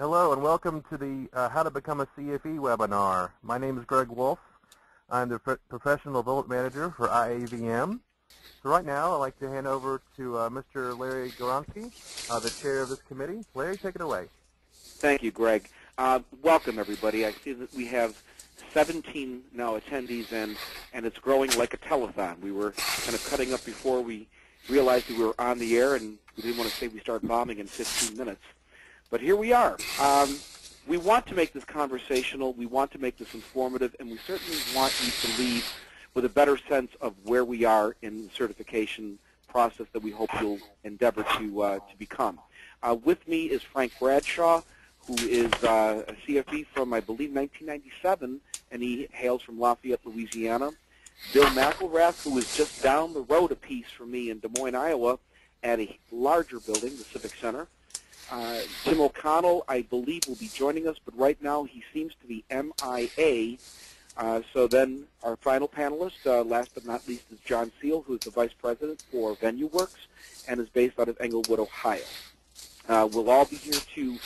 Hello and welcome to the How to Become a CFE webinar. My name is Greg Wolf. I'm the Professional Development Manager for IAVM. So right now I'd like to hand over to Mr. Larry Goronsky, the Chair of this committee. Larry, take it away. Thank you, Greg. Welcome, everybody. I see that we have 17 now attendees, and it's growing like a telethon. We were kind of cutting up before we realized we were on the air, and we didn't want to say we start bombing in 15 minutes. But here we are. We want to make this conversational. We want to make this informative, and we certainly want you to leave with a better sense of where we are in the certification process that we hope you'll endeavor to become. With me is Frank Bradshaw, who is a CFE from, I believe, 1997, and he hails from Lafayette, Louisiana. Bill McElrath, who is just down the road a piece from me in Des Moines, Iowa, at a larger building, the Civic Center. Tim O'Connell, I believe, will be joining us, but right now he seems to be MIA. So then our final panelist, last but not least, is John Seal, who is the Vice President for VenueWorks and is based out of Englewood, Ohio. We'll all be here to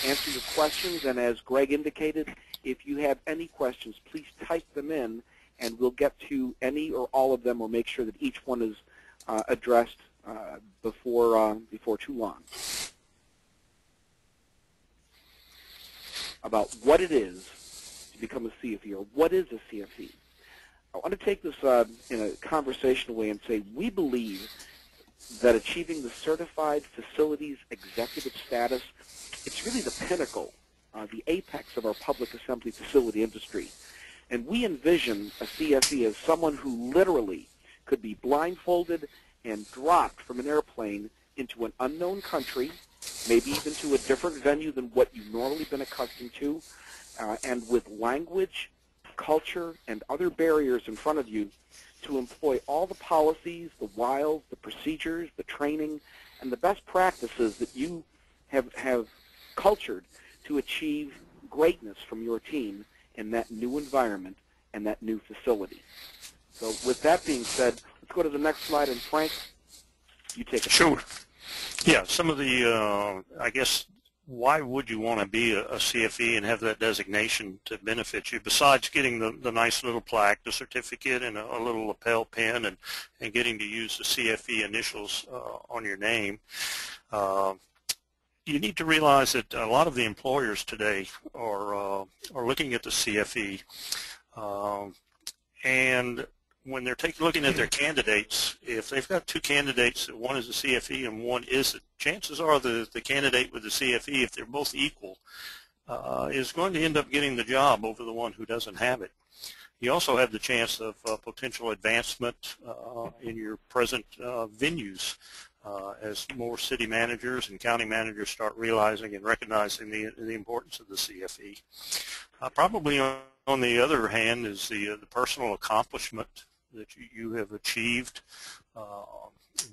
answer your questions, and as Greg indicated, if you have any questions, please type them in, and we'll get to any or all of them or make sure that each one is addressed before too long. About what it is to become a CFE, or what is a CFE. I want to take this in a conversational way and say we believe that achieving the Certified Facilities Executive status, it's really the pinnacle, the apex of our public assembly facility industry. And we envision a CFE as someone who literally could be blindfolded and dropped from an airplane into an unknown country, maybe even to a different venue than what you've normally been accustomed to, and with language, culture, and other barriers in front of you to employ all the policies, the wiles, the procedures, the training, and the best practices that you have cultured to achieve greatness from your team in that new environment and that new facility. So with that being said, let's go to the next slide, and Frank, you take it. Sure. Yeah, some of the, I guess, why would you want to be a CFE and have that designation to benefit you, besides getting the nice little plaque, the certificate, and a little lapel pin, and getting to use the CFE initials on your name? You need to realize that a lot of the employers today are looking at the CFE, and when they're looking at their candidates, if they've got two candidates, one is a CFE and one isn't, chances are the candidate with the CFE, if they're both equal, is going to end up getting the job over the one who doesn't have it. You also have the chance of potential advancement in your present venues as more city managers and county managers start realizing and recognizing the importance of the CFE. Probably on the other hand is the personal accomplishment that you have achieved,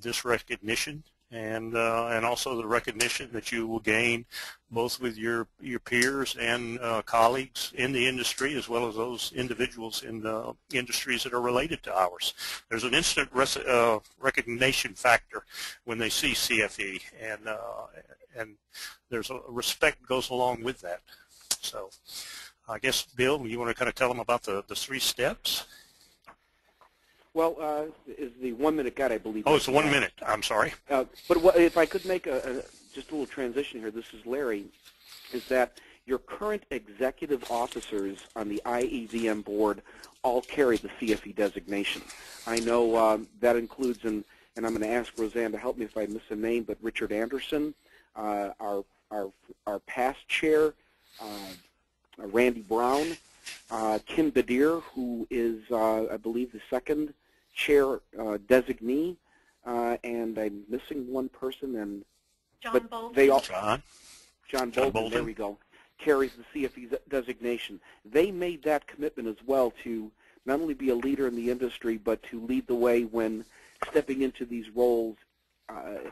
this recognition, and also the recognition that you will gain both with your peers and colleagues in the industry, as well as those individuals in the industries that are related to ours. There's an instant recognition factor when they see CFE, and there's a respect goes along with that. So I guess, Bill, you want to kind of tell them about the 3 steps? Well, is the 1 minute guide, I believe. Oh, it's 1 minute. I'm sorry. But if I could make just a little transition here, this is Larry, is that your current executive officers on the IEVM board all carry the CFE designation. I know that includes, and I'm going to ask Roseanne to help me if I miss a name, but Richard Anderson, our past chair, Randy Brown, Kim Badir, who is, I believe, the second chair designee, and I'm missing one person, and John Bolton. They all, John Bolton, there we go, carries the CFE designation. They made that commitment as well to not only be a leader in the industry, but to lead the way when stepping into these roles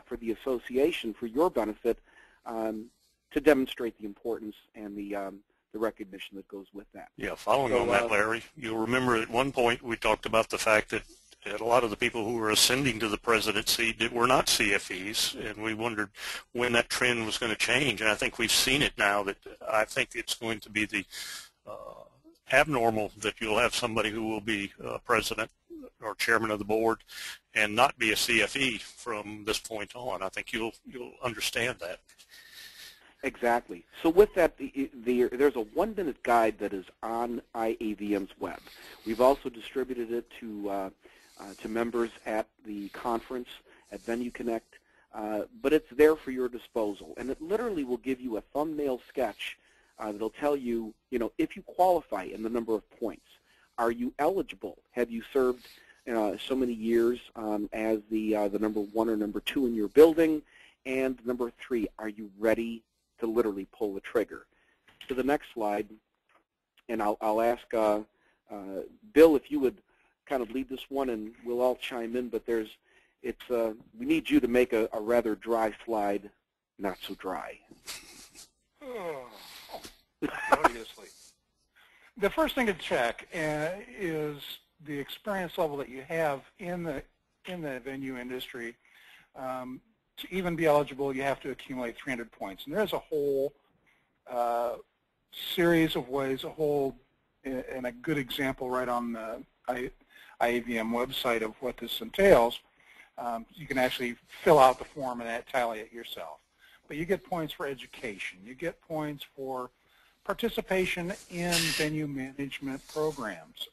for the association, for your benefit, to demonstrate the importance and the recognition that goes with that. Yeah, following on that, Larry, you'll remember at one point we talked about the fact that And a lot of the people who were ascending to the presidency were not CFEs, and we wondered when that trend was going to change. And I think we've seen it now. That I think it's going to be the abnormal that you'll have somebody who will be president or chairman of the board and not be a CFE from this point on. I think you'll understand that. Exactly. So with that, there's a 1-minute guide that is on IAVM's web. We've also distributed it to members at the conference at Venue Connect, but it's there for your disposal, and it literally will give you a thumbnail sketch that'll tell you, if you qualify in the number of points. Are you eligible? Have you served so many years as the number 1 or number 2 in your building? And number 3, are you ready to literally pull the trigger? To the next slide, and I'll ask Bill if you would kind of lead this one, and we'll all chime in. But we need you to make a rather dry slide, not so dry. Obviously. The first thing to check is the experience level that you have in the venue industry. To even be eligible, you have to accumulate 300 points. And there's a whole series of ways, and a good example right on the IAVM website of what this entails. You can actually fill out the form and tally it yourself. But you get points for education. You get points for participation in venue management programs,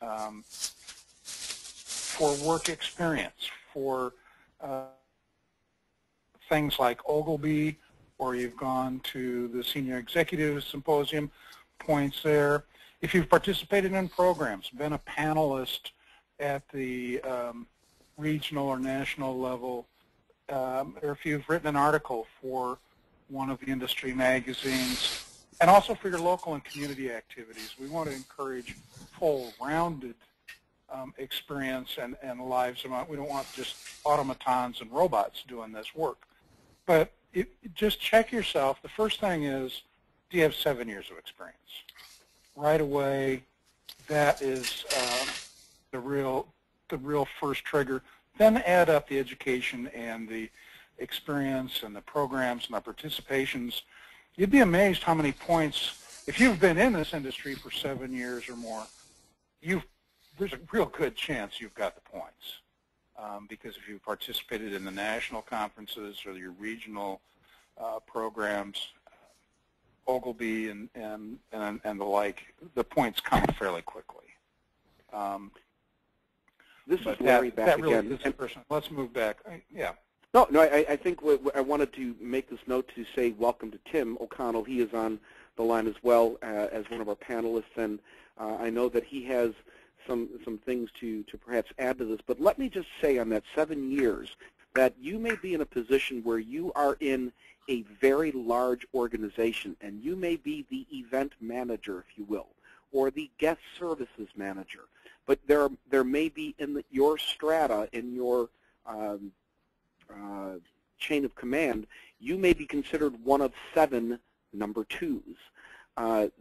for work experience, for things like Ogilvy, or you've gone to the Senior Executive Symposium, points there. If you've participated in programs, been a panelist at the regional or national level, or if you've written an article for one of the industry magazines, and also for your local and community activities. We want to encourage full, rounded experience and lives. We don't want just automatons and robots doing this work. But just check yourself. The first thing is, do you have 7 years of experience? Right away, that is the real first trigger. Then add up the education and the experience and the programs and the participations. You'd be amazed how many points, if you've been in this industry for 7 years or more, there's a real good chance you've got the points. Because if you participated in the national conferences or your regional programs, Ogilvy and the like, the points come fairly quickly. This is Larry back again. Let's move back. Yeah. No, I think I wanted to make this note to say welcome to Tim O'Connell. He is on the line as well as one of our panelists, and I know that he has some things to perhaps add to this. But let me just say on that 7 years that you may be in a position where you are in a very large organization, and you may be the event manager, if you will, or the guest services manager. But there may be in your strata, in your chain of command, you may be considered one of 7 number 2s.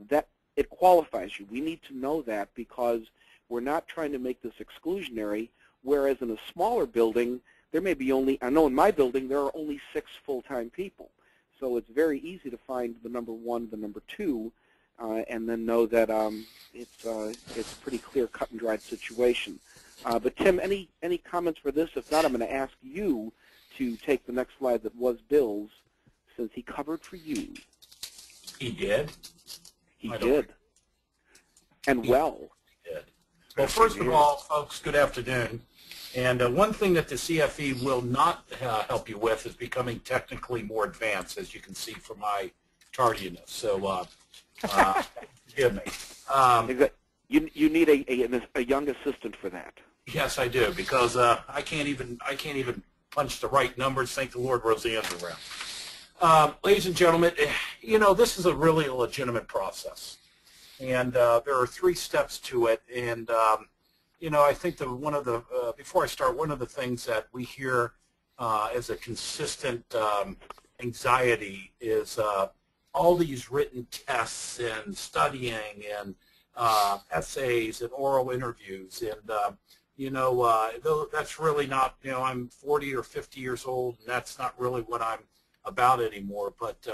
That it qualifies you. We need to know that, because we're not trying to make this exclusionary, whereas in a smaller building, there may be only, I know in my building, there are only 6 full-time people. So it's very easy to find the number 1, the number 2, and then know that it's a pretty clear cut and dried situation. But Tim, any comments for this? If not, I'm going to ask you to take the next slide that was Bill's, since he covered for you. He did? He did. And well. He did. Well, first of all, folks, good afternoon. And one thing that the CFE will not help you with is becoming technically more advanced, as you can see from my tardiness. So forgive me. You need a young assistant for that. Yes, I do, because I can't even punch the right numbers. Thank the Lord Roseanne's around. Ladies and gentlemen, this is a really legitimate process, and there are 3 steps to it. And I think that before I start, one of the things that we hear as a consistent anxiety is all these written tests and studying and essays and oral interviews. And though that's really not, I'm 40 or 50 years old, and that's not really what I'm about anymore. But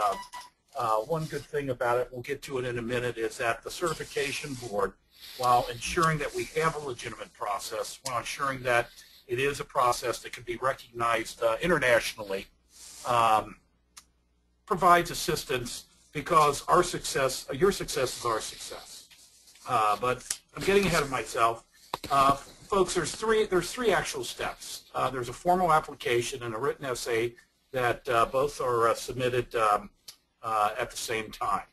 one good thing about it, we'll get to it in a minute, is that the certification board, while ensuring that we have a legitimate process, while ensuring that it is a process that can be recognized internationally, provides assistance, because our success, your success is our success. But I'm getting ahead of myself. Folks, there's three actual steps. There's a formal application and a written essay that both are submitted at the same time.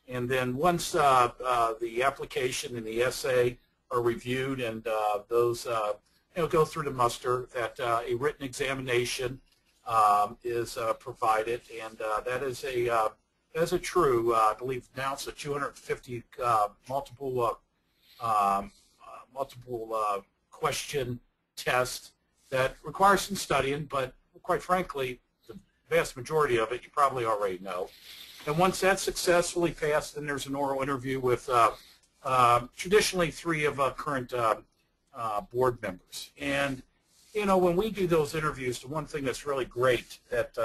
And then once the application and the essay are reviewed and those go through the muster, that a written examination is provided, and that is a true, I believe now it's a 250 multiple question test that requires some studying, but quite frankly, the vast majority of it you probably already know. And once that's successfully passed, then there's an oral interview with traditionally 3 of current board members. And when we do those interviews, the one thing that's really great that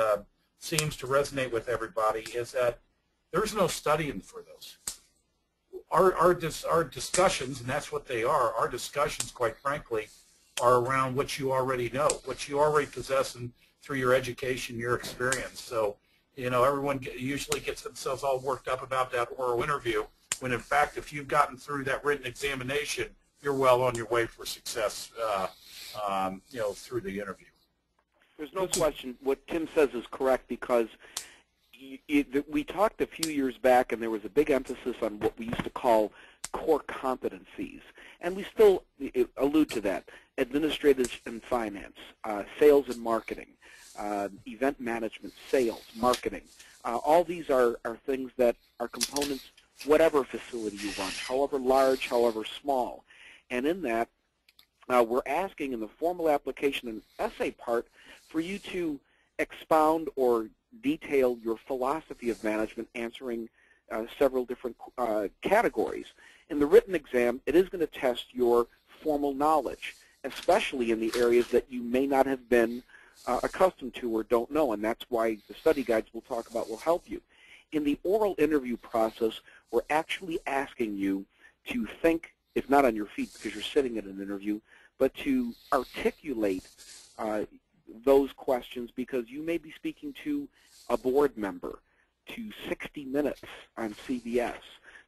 seems to resonate with everybody is that there's no studying for those. Our discussions, and that's what they are, our discussions, quite frankly, are around what you already know, what you already possess through your education, your experience. So, everyone usually gets themselves all worked up about that oral interview, when in fact, if you've gotten through that written examination, you're well on your way for success, through the interview. There's no question. What Tim says is correct, because we talked a few years back, and there was a big emphasis on what we used to call core competencies, and we still allude to that: administrative and finance, sales and marketing, event management, sales, marketing. All these are things that are components, whatever facility you run, however large, however small. And in that, we're asking in the formal application and essay part for you to expound or detail your philosophy of management, answering several different categories. In the written exam, it is going to test your formal knowledge, especially in the areas that you may not have been accustomed to or don't know, and that's why the study guides we'll talk about will help you. In the oral interview process, we're actually asking you to think, if not on your feet because you're sitting at an interview, but to articulate those questions, because you may be speaking to a board member, to 60 Minutes on CBS,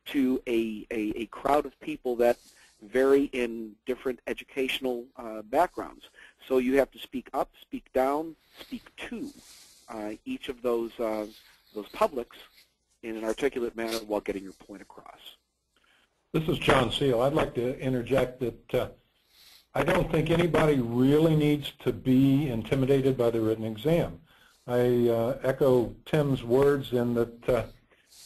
to a crowd of people that vary in different educational backgrounds. So you have to speak up, speak down, speak to each of those publics in an articulate manner while getting your point across. This is John Seal. I'd like to interject that I don't think anybody really needs to be intimidated by the written exam. I echo Tim's words in that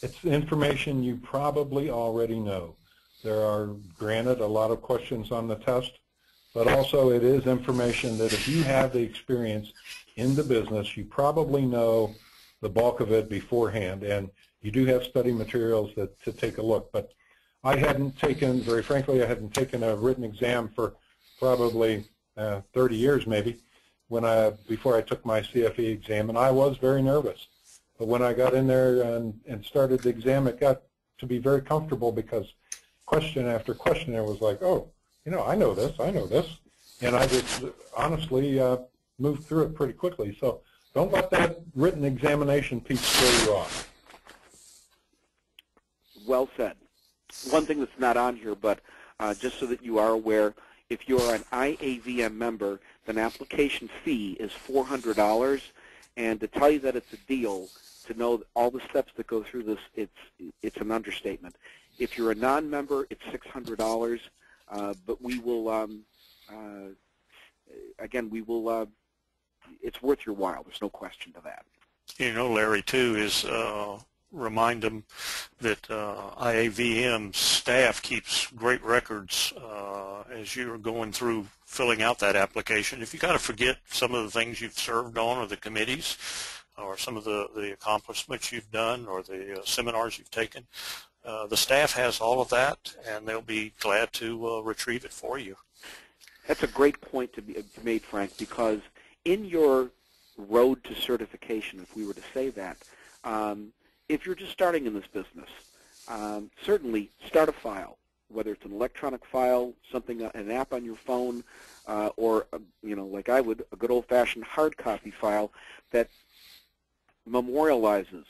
it's information you probably already know. There are, granted, a lot of questions on the test, but also it is information that if you have the experience in the business, you probably know the bulk of it beforehand, and you do have study materials to take a look. But I hadn't taken, very frankly, I hadn't taken a written exam for probably 30 years maybe before I took my CFE exam, and I was very nervous. But when I got in there and started the exam, it got to be very comfortable, because question after question there was like, oh, I know this, and I just honestly moved through it pretty quickly. So don't let that written examination piece throw you off. Well said. One thing that's not on here, but just so that you are aware, if you're an IAVM member, then application fee is $400, and to tell you that it's a deal, to know all the steps that go through this, it's an understatement. If you're a non-member, it's $600, but we will, again, it's worth your while. There's no question to that. Larry, too, is remind them that IAVM staff keeps great records as you're going through filling out that application. If you got to forget some of the things you've served on, or the committees, or some of the accomplishments you've done, or the seminars you've taken, the staff has all of that, and they'll be glad to retrieve it for you. That's a great point to be made, Frank, because in your road to certification, if we were to say that, if you're just starting in this business, certainly start a file, whether it's an electronic file, something, an app on your phone, or like I would, a good old-fashioned hard copy file that memorializes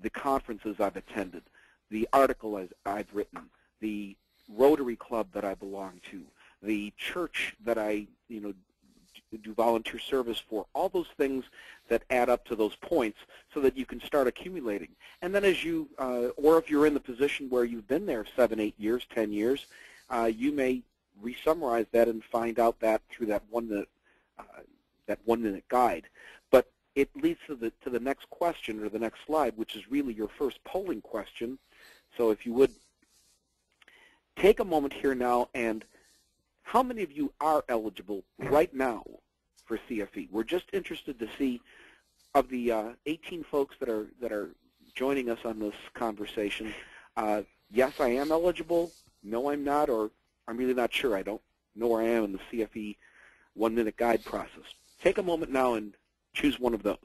the conferences I've attended, the article I've written, the Rotary Club that I belong to, the church that I do volunteer service for, all those things that add up to those points so that you can start accumulating. And then as you, or if you're in the position where you've been there 7, 8 years, 10 years, you may re-summarize that and find out that through that 1 minute guide. But it leads to the next question or the next slide, which is really your first polling question. So if you would take a moment here now, and how many of you are eligible right now for CFE? We're just interested to see, of the 18 folks that are joining us on this conversation, yes, I am eligible, no, I'm not, or I'm really not sure. I don't know where I am in the CFE 1 minute guide process. Take a moment now and choose one of those.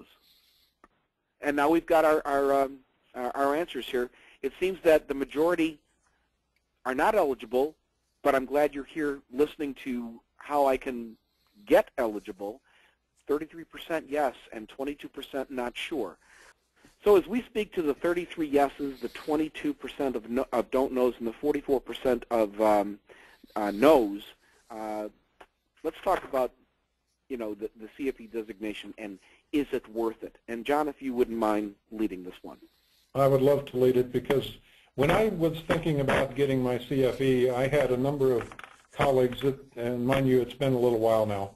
And now we've got our answers here. It seems that the majority are not eligible, but I'm glad you're here listening to how I can get eligible. 33% yes and 22% not sure. So as we speak to the 33 yeses, the 22% of don't knows, and the 44% of no's, let's talk about the CFE designation and is it worth it? And John, if you wouldn't mind leading this one. I would love to lead it, because when I was thinking about getting my CFE, I had a number of colleagues and mind you, it's been a little while now,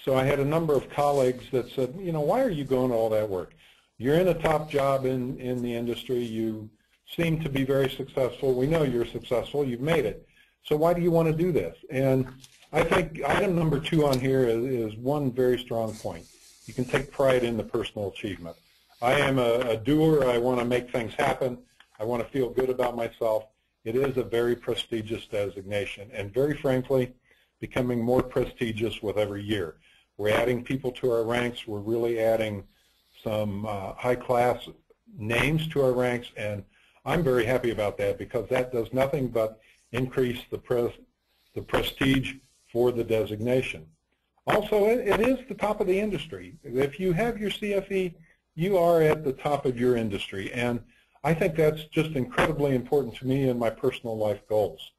so I had a number of colleagues that said, why are you going to all that work? You're in a top job in the industry. You seem to be very successful. We know you're successful. You've made it. So why do you want to do this? And I think item number 2 on here is one very strong point. You can take pride in the personal achievement. I am a doer. I want to make things happen. I want to feel good about myself. It is a very prestigious designation, and very frankly, becoming more prestigious with every year. We're adding people to our ranks. We're really adding some high-class names to our ranks, and I'm very happy about that, because that does nothing but increase the prestige for the designation. Also, it is the top of the industry. If you have your CFE, you are at the top of your industry, and I think that's just incredibly important to me and my personal life goals.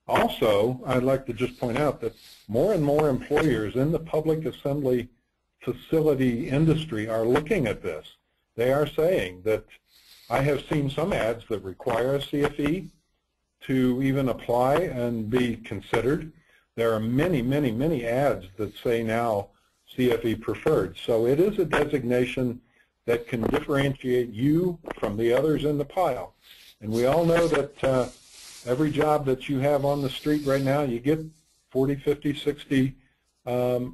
Also, I'd like to just point out that more and more employers in the public assembly facility industry are looking at this. They are saying that I have seen some ads that require a CFE to even apply and be considered. There are many, many, many ads that say now CFE preferred. So it is a designation that can differentiate you from the others in the pile. And we all know that every job that you have on the street right now, you get 40, 50, 60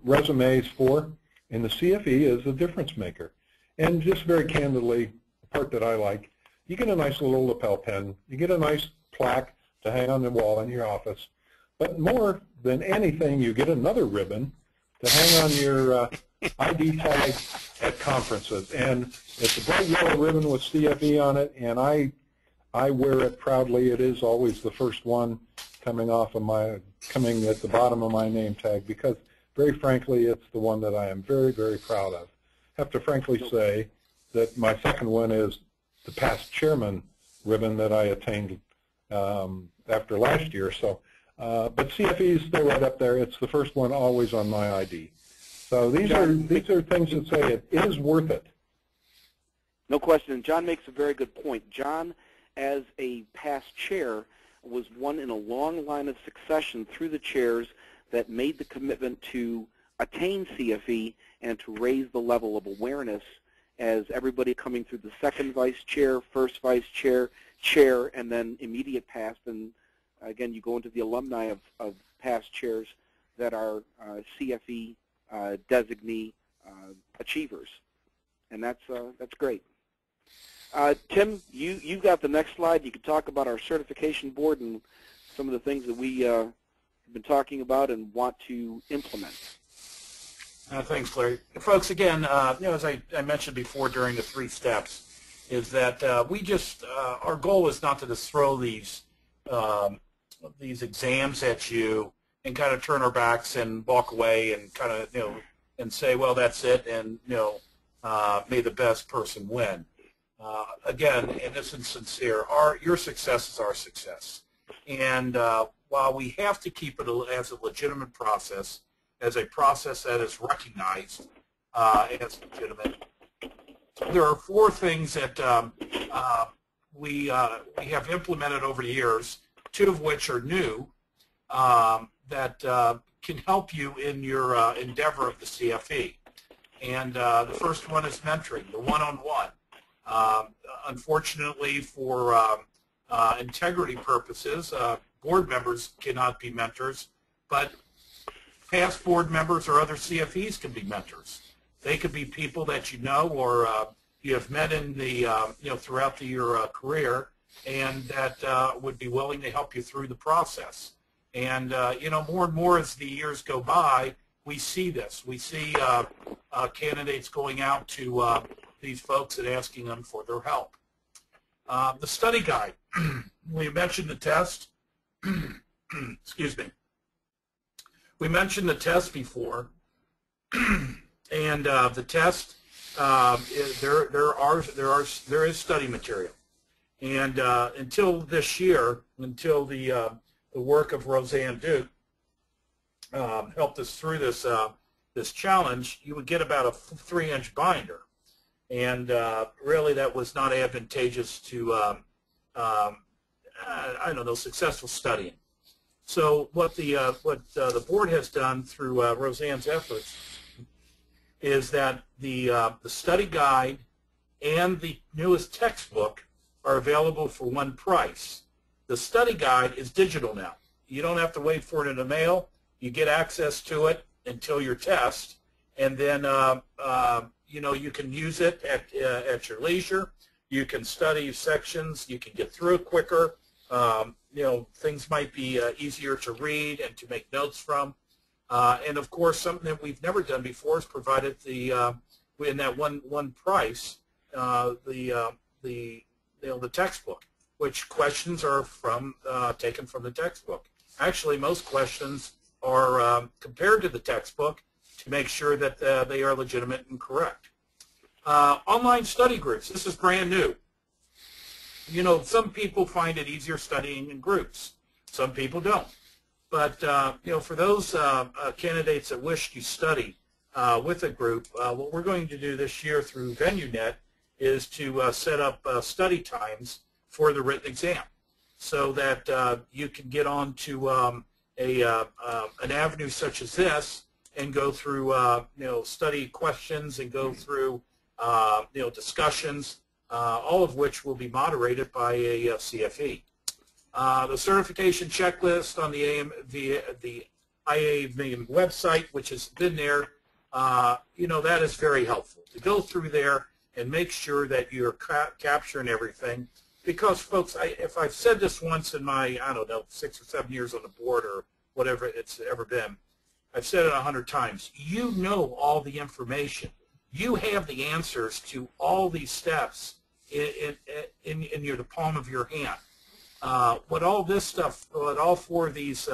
resumes for, and the CFE is a difference maker. And just very candidly, the part that I like, you get a nice little lapel pin, you get a nice plaque to hang on the wall in your office, but more than anything, you get another ribbon to hang on your ID tag at conferences. And it's a bright yellow ribbon with CFE on it, and I wear it proudly. It is always the first one coming at the bottom of my name tag, because very frankly, it's the one that I am very, very proud of. I have to frankly say that my second one is the past chairman ribbon that I attained after last year. So, but CFE is still right up there. It's the first one always on my ID. So these are things that say it is worth it. No question. John makes a very good point. John, as a past chair, was one in a long line of succession through the chairs that made the commitment to attain CFE and to raise the level of awareness as everybody coming through the second vice chair, first vice chair, chair, and then immediate past. And again, you go into the alumni of past chairs that are CFE designee achievers, and that's great. Tim, you got the next slide. You could talk about our certification board and some of the things that been talking about and want to implement? Thanks, Larry. Folks, again, as I mentioned before during the 3 steps, is that our goal is not to just throw these exams at you and kind of turn our backs and walk away and kind of, and say, well, that's it, and, may the best person win. Again, and this is sincere, your success is our success. And while we have to keep it as a legitimate process, as a process that is recognized as legitimate, there are 4 things that we have implemented over the years, 2 of which are new, that can help you in your endeavor of the CFE. And the first one is mentoring, the one-on-one. Unfortunately, for integrity purposes, board members cannot be mentors, but past board members or other CFEs can be mentors. They could be people that you know or you have met in the throughout your career, and that would be willing to help you through the process. And more and more as the years go by, we see this. We see candidates going out to these folks and asking them for their help. The study guide. We mentioned the test. Excuse me. We mentioned the test before, and the test there is study material, and until this year, until the work of Roseanne Duke helped us through this challenge, you would get about a 3-inch binder, and really that was not advantageous to I don't know, successful studying. So what the board has done through Roseanne's efforts is that the study guide and the newest textbook are available for one price. The study guide is digital now. You don't have to wait for it in the mail. You get access to it until your test, and then you can use it at your leisure. You can study sections. You can get through it quicker. Things might be easier to read and to make notes from. And of course, something that we've never done before is provided in that one price the textbook, which questions are taken from the textbook. Actually, most questions are compared to the textbook to make sure that they are legitimate and correct. Online study groups. This is brand new. Some people find it easier studying in groups. Some people don't. But, for those candidates that wish to study with a group, what we're going to do this year through VenueNet is to set up study times for the written exam so that you can get on to an avenue such as this and go through, study questions and go through, discussions, all of which will be moderated by a CFE. The certification checklist on the IAVM website, which has been there, that is very helpful to go through there and make sure that you're capturing everything. Because, folks, if I've said this once in my, 6 or 7 years on the board or whatever it's ever been, I've said it 100 times. You know all the information. You have the answers to all these steps in the palm of your hand. What all this stuff, what all 4 of these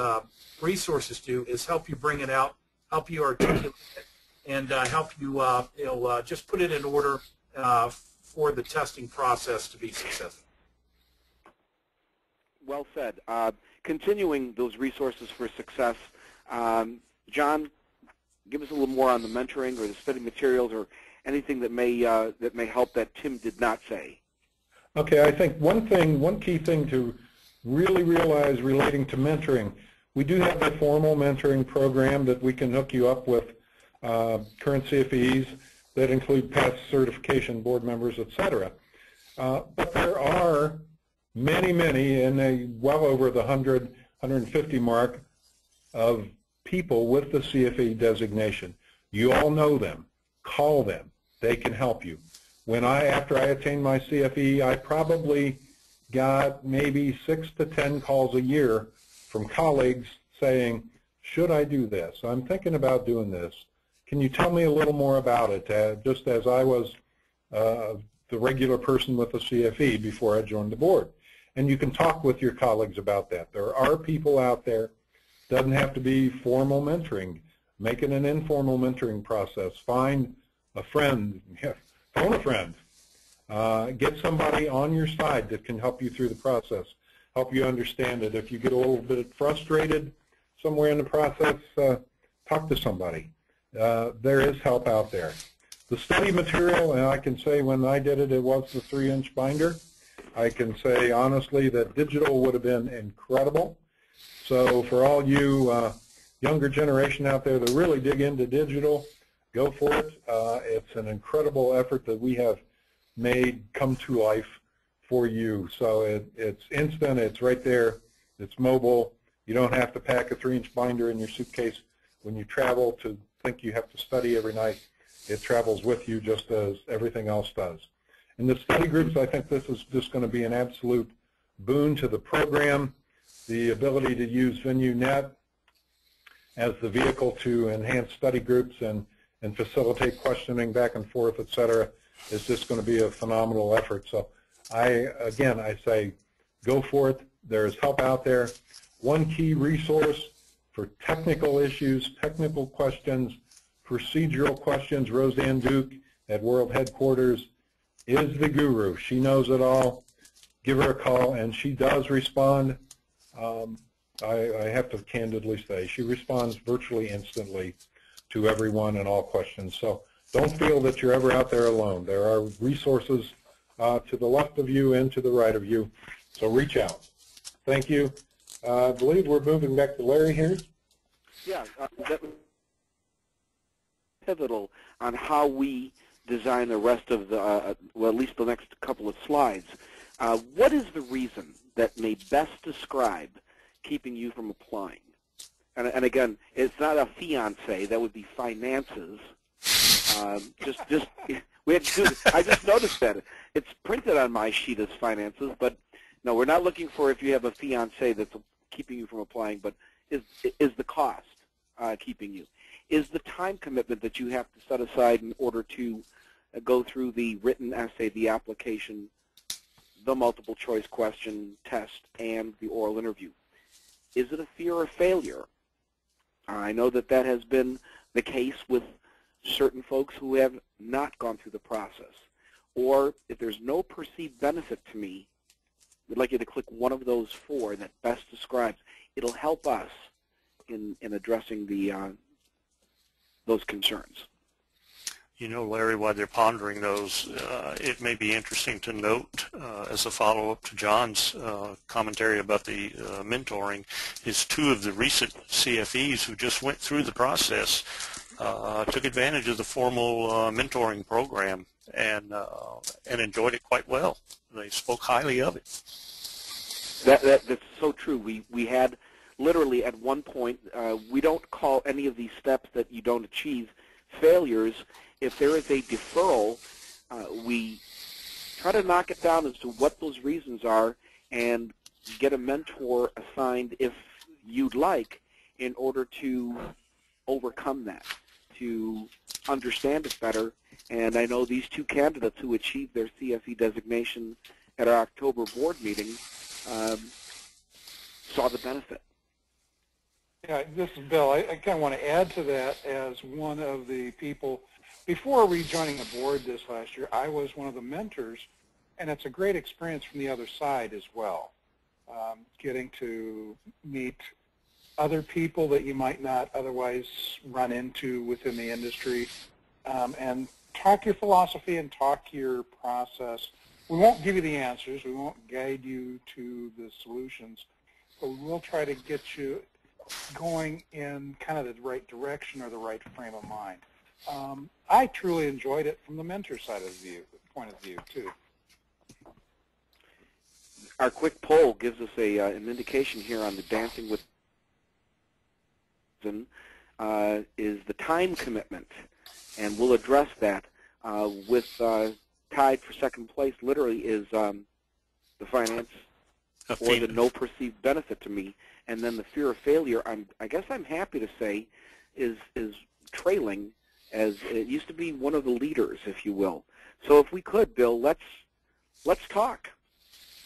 resources do is help you bring it out, help you articulate it, and help you, just put it in order for the testing process to be successful. Well said. Continuing those resources for success, John, give us a little more on the mentoring or the study materials or anything that may help that Tim did not say. Okay, I think one key thing to really realize relating to mentoring, we do have a formal mentoring program that we can hook you up with current CFEs that include past certification board members, etc. But there are many, and well over the 100, 150 mark of people with the CFE designation. You all know them. Call them. They can help you. After I attained my CFE, I probably got maybe 6 to 10 calls a year from colleagues saying, should I do this? I'm thinking about doing this. Can you tell me a little more about it? Just as I was the regular person with the CFE before I joined the board. And you can talk with your colleagues about that. There are people out there. Doesn't have to be formal mentoring. Make it an informal mentoring process. Find a friend. Phone a friend. Get somebody on your side that can help you through the process, help you understand it. If you get a little bit frustrated somewhere in the process, talk to somebody. There is help out there. The study material, and I can say when I did it, it was the 3-inch binder. I can say honestly that digital would have been incredible. So for all you younger generation out there that really dig into digital, go for it. It's an incredible effort that we have made come to life for you. So it's instant, it's right there, it's mobile. You don't have to pack a 3-inch binder in your suitcase when you travel to think you have to study every night. It travels with you just as everything else does. In the study groups, I think this is just going to be an absolute boon to the program. The ability to use VenueNet as the vehicle to enhance study groups and facilitate questioning back and forth, et cetera, is just going to be a phenomenal effort. So I say go for it. There's help out there. One key resource for technical issues, technical questions, procedural questions, Roseanne Duke at World Headquarters is the guru. She knows it all. Give her a call, and she does respond. I have to candidly say she responds virtually instantly to everyone and all questions. So don't feel that you're ever out there alone. There are resources to the left of you and to the right of you, so reach out. Thank you. I believe we're moving back to Larry here. Yeah, that was pivotal on how we design the rest of the, well, at least the next couple of slides. What is the reason that may best describe keeping you from applying? And again, it's not a fiance. That would be finances. We had to do this. I just noticed that it's printed on my sheet as finances, but no, we're not looking for if you have a fiance that's keeping you from applying. But is the cost keeping you? Is the time commitment that you have to set aside in order to go through the written essay, the application, the multiple choice question test, and the oral interview? Is it a fear of failure? I know that that has been the case with certain folks who have not gone through the process. Or if there's no perceived benefit to me, we'd like you to click one of those 4 that best describes. It'll help us in addressing the those concerns. You know, Larry, while they're pondering those, it may be interesting to note as a follow-up to John's commentary about the mentoring is 2 of the recent CFEs who just went through the process took advantage of the formal mentoring program and enjoyed it quite well. They spoke highly of it. That's so true. We had literally at one point, we don't call any of these steps that you don't achieve failures. If there is a deferral, we try to knock it down as to what those reasons are and get a mentor assigned if you'd like in order to overcome that, to understand it better. And I know these 2 candidates who achieved their CFE designation at our October board meeting saw the benefit. Yeah, this is Bill. I kind of want to add to that as one of the people. Before rejoining the board this last year, I was one of the mentors, and it's a great experience from the other side as well, getting to meet other people that you might not otherwise run into within the industry, and talk your philosophy and talk your process. We won't give you the answers. We won't guide you to the solutions, but we will try to get you going in kind of the right direction or the right frame of mind. I truly enjoyed it from the mentor side of the point of view, too. Our quick poll gives us an indication here on the Dancing with is the time commitment, and we'll address that with tied for second place literally is the finance or the no perceived benefit to me, and then the fear of failure, I guess I'm happy to say, is trailing, as it used to be one of the leaders, if you will. So if we could, Bill, let's talk.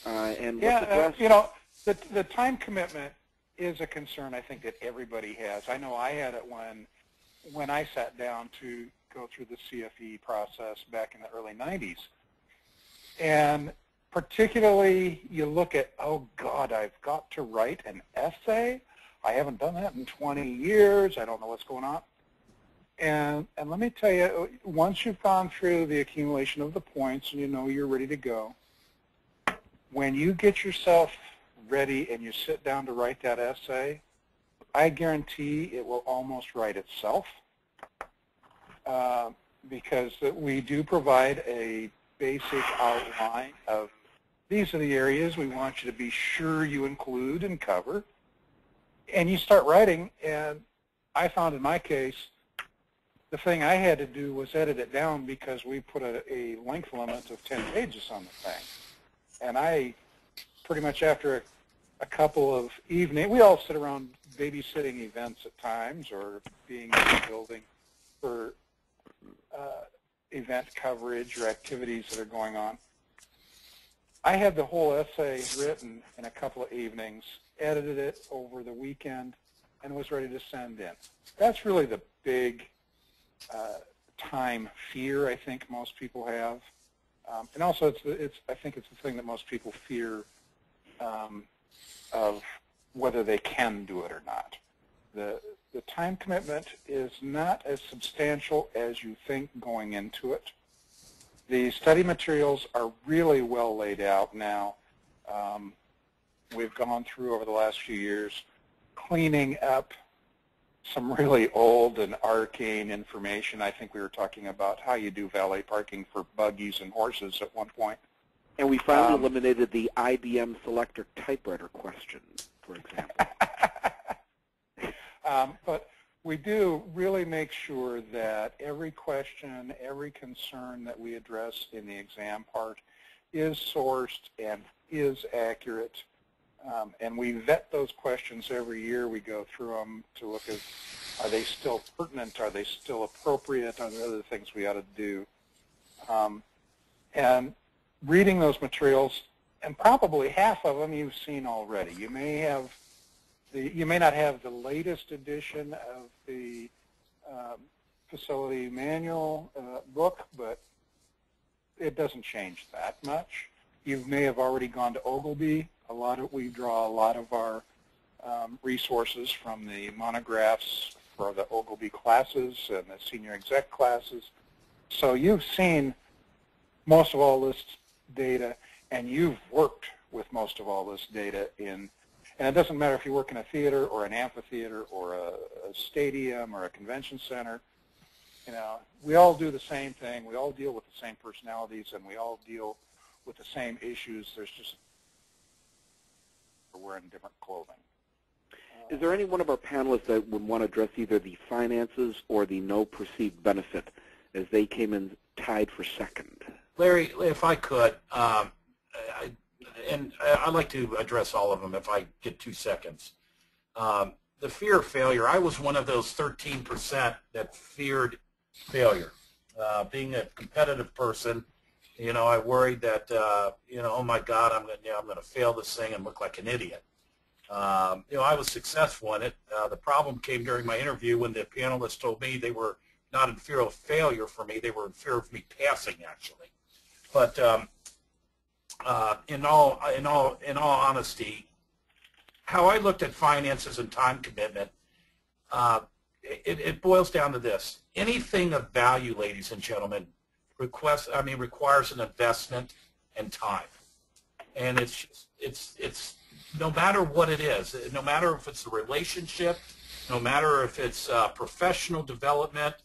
And let's address. you know, the time commitment is a concern I think that everybody has. I know I had it when I sat down to go through the CFE process back in the early 90s. And particularly you look at, oh God, I've got to write an essay. I haven't done that in 20 years. I don't know what's going on. And let me tell you, once you've gone through the accumulation of the points and you know you're ready to go, when you get yourself ready and you sit down to write that essay, I guarantee it will almost write itself, because we do provide a basic outline of these are the areas we want you to be sure you include and cover. And you start writing, and I found in my case, the thing I had to do was edit it down because we put a length limit of 10 pages on the thing. And I pretty much after a couple of evenings, we all sit around babysitting events at times or being in the building for event coverage or activities that are going on. I had the whole essay written in a couple of evenings, edited it over the weekend, and was ready to send in. That's really the big time fear I think most people have. And also I think it's the thing that most people fear of whether they can do it or not. The time commitment is not as substantial as you think going into it. The study materials are really well laid out now. We've gone through over the last few years cleaning up some really old and arcane information. I think we were talking about how you do valet parking for buggies and horses at one point. And we finally eliminated the IBM selector typewriter question, for example. But we do really make sure that every question, every concern that we address in the exam part is sourced and is accurate. And we vet those questions every year. We go through them to look at, are they still pertinent? Are they still appropriate? Are there other things we ought to do? And reading those materials, and probably half of them you've seen already. You may not have the latest edition of the facility manual book, but it doesn't change that much. You may have already gone to Ogilvy. We draw a lot of our resources from the monographs for the Ogilvy classes and the senior exec classes. So you've seen most of all this data, and you've worked with most of all this data and it doesn't matter if you work in a theater or an amphitheater or a stadium or a convention center. You know, we all do the same thing. We all deal with the same personalities, and we all deal with the same issues. There's just we're in different clothing. Is there any one of our panelists that would want to address either the finances or the no perceived benefit, as they came in tied for second? Larry, if I could, and I'd like to address all of them if I get 2 seconds. The fear of failure, I was one of those 13% that feared failure. Being a competitive person, you know, I worried that, you know, oh my God, I'm going to fail this thing and look like an idiot. You know, I was successful in it. The problem came during my interview when the panelists told me they were not in fear of failure for me, they were in fear of me passing, actually. But in all honesty, how I looked at finances and time commitment, it boils down to this: anything of value, ladies and gentlemen, requires an investment and time. And it's no matter what it is, no matter if it's a relationship, no matter if it's professional development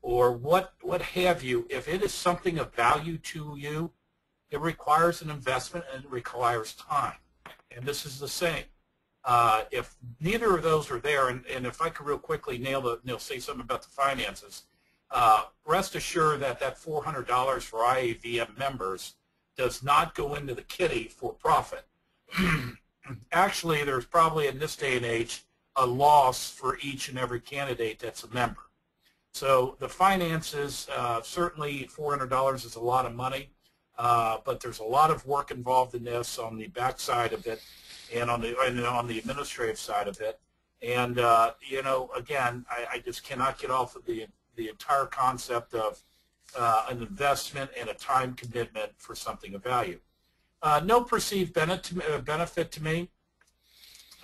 or what have you, if it is something of value to you, it requires an investment and it requires time. And this is the same. If neither of those are there, and if I could real quickly say something about the finances, rest assured that $400 for IAVM members does not go into the kitty for profit. actually there's probably in this day and age a loss for each and every candidate that's a member. So the finances, certainly $400 is a lot of money, but there's a lot of work involved in this on the back side of it and on the administrative side of it. And, you know, again, I just cannot get off of the entire concept of an investment and a time commitment for something of value. No perceived benefit to me.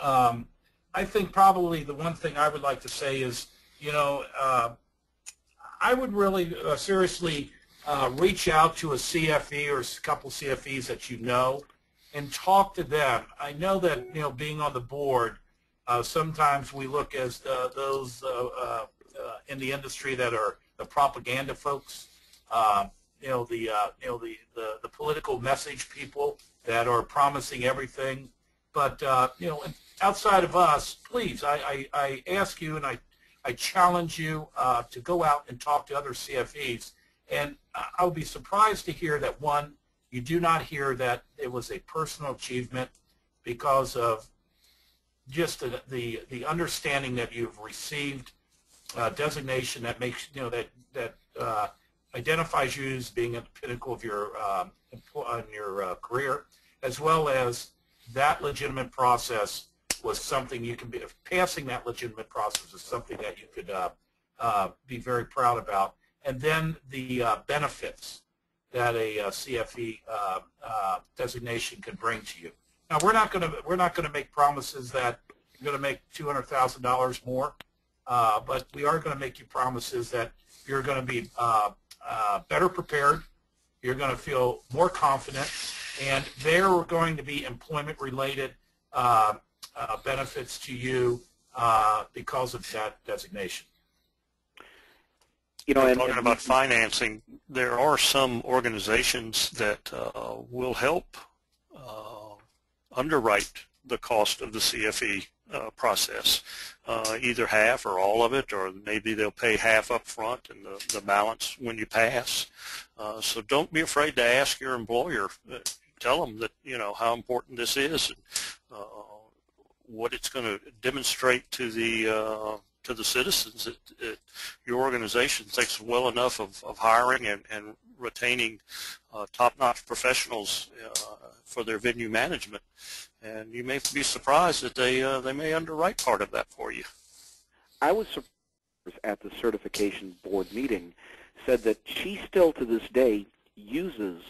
I think probably the one thing I would like to say is, you know, I would really seriously reach out to a CFE or a couple CFEs that you know and talk to them. I know that, you know, being on the board, sometimes we look as those in the industry that are the propaganda folks, you know, the political message people that are promising everything. But, you know, outside of us, please, I ask you and I challenge you to go out and talk to other CFEs. And I would be surprised to hear that, one, you do not hear that it was a personal achievement because of just the understanding that you've received designation that makes, you know, that identifies you as being at the pinnacle of your career, as well as that legitimate process was something you can be, passing that legitimate process is something that you could be very proud about. And then the benefits that a CFE designation can bring to you. Now we're not going to make promises that you're going to make $200,000 more, but we are going to make you promises that you're going to be better prepared, you're going to feel more confident, and there are going to be employment-related benefits to you because of that designation. You know, talking about financing, there are some organizations that will help underwrite the cost of the CFE process, either half or all of it, or maybe they'll pay half up front and the balance when you pass. So don't be afraid to ask your employer. Tell them that, you know, how important this is and what it's going to demonstrate to the citizens that your organization thinks well enough of hiring and retaining top-notch professionals for their venue management. And you may be surprised that they may underwrite part of that for you. I was surprised at the certification board meeting said that she still to this day uses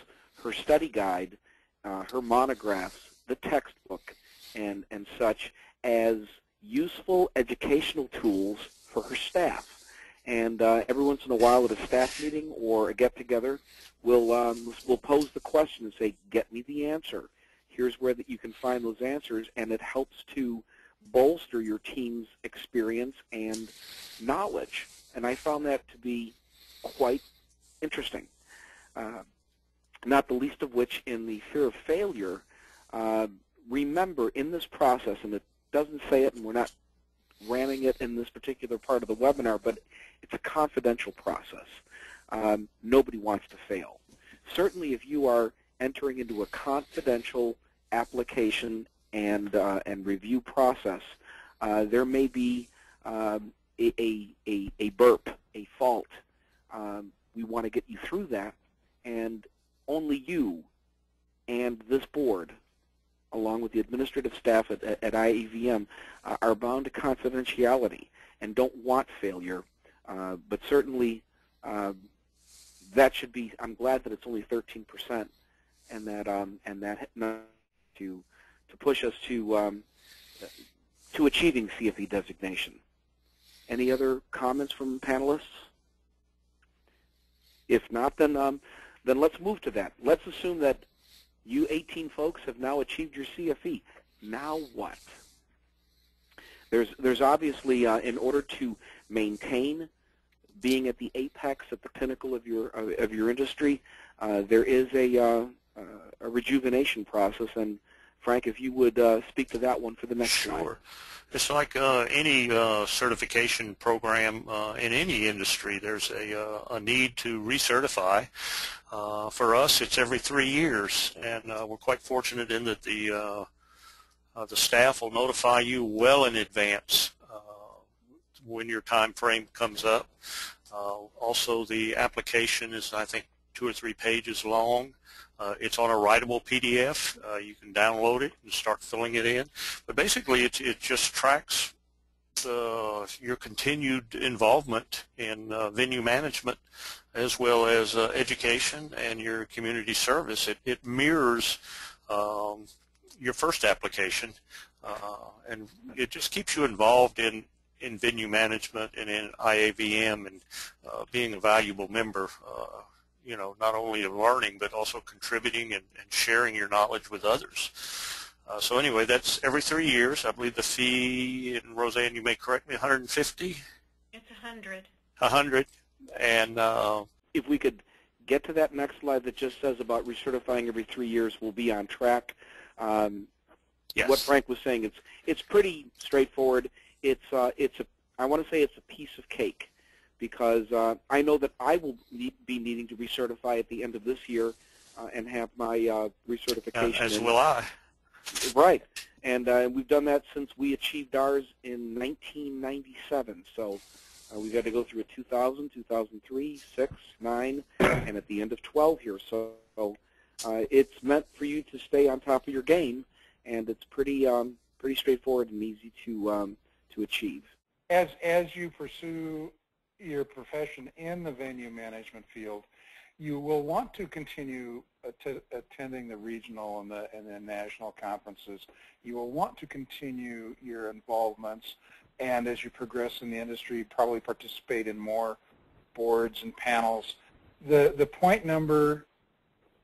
her study guide, her monographs, the textbook, and such as useful educational tools for her staff. And every once in a while at a staff meeting or a get-together, we'll pose the question and say, get me the answer. Here's where that you can find those answers, and it helps to bolster your team's experience and knowledge. And I found that to be quite interesting. Not the least of which in the fear of failure, remember in this process, and it doesn't say it and we're not ramming it in this particular part of the webinar, but it's a confidential process. Nobody wants to fail. Certainly if you are entering into a confidential application and review process, there may be a burp, a fault. We want to get you through that, and only you and this board, along with the administrative staff at IAVM, are bound to confidentiality and don't want failure. But certainly that should be, I'm glad that it's only 13%, and that to push us to achieving CFE designation. Any other comments from panelists? If not, then let's move to that. Let's assume that you 18 folks have now achieved your CFE. Now what? There's obviously, in order to maintain being at the apex, at the pinnacle of your industry, there is a rejuvenation process. And Frank, if you would speak to that one for the next slide. Sure. It's like any certification program in any industry. There's a need to recertify. For us, it's every 3 years, and we're quite fortunate in that the The staff will notify you well in advance when your time frame comes up. Also, the application is, I think, 2 or 3 pages long. It's on a writable PDF. You can download it and start filling it in. But basically, it just tracks your continued involvement in venue management as well as education and your community service. It mirrors your first application, and it just keeps you involved in venue management and in IAVM and being a valuable member, you know, not only of learning but also contributing and sharing your knowledge with others. So anyway, that's every 3 years. I believe the fee, and Roseanne, you may correct me, 150? It's 100. 100. And if we could get to that next slide that just says about recertifying every 3 years, we'll be on track. yes. What Frank was saying, it's pretty straightforward. I want to say it's a piece of cake, because I know that I will be needing to recertify at the end of this year and have my recertification. As will I. Right, and we've done that since we achieved ours in 1997. So we've got to go through a 2000, 2003, 6, 9, and at the end of 12 here. So it's meant for you to stay on top of your game, and it's pretty straightforward and easy to achieve. As you pursue your profession in the venue management field, you will want to continue attending the regional and the national conferences. You will want to continue your involvements, and as you progress in the industry, probably participate in more boards and panels. The point number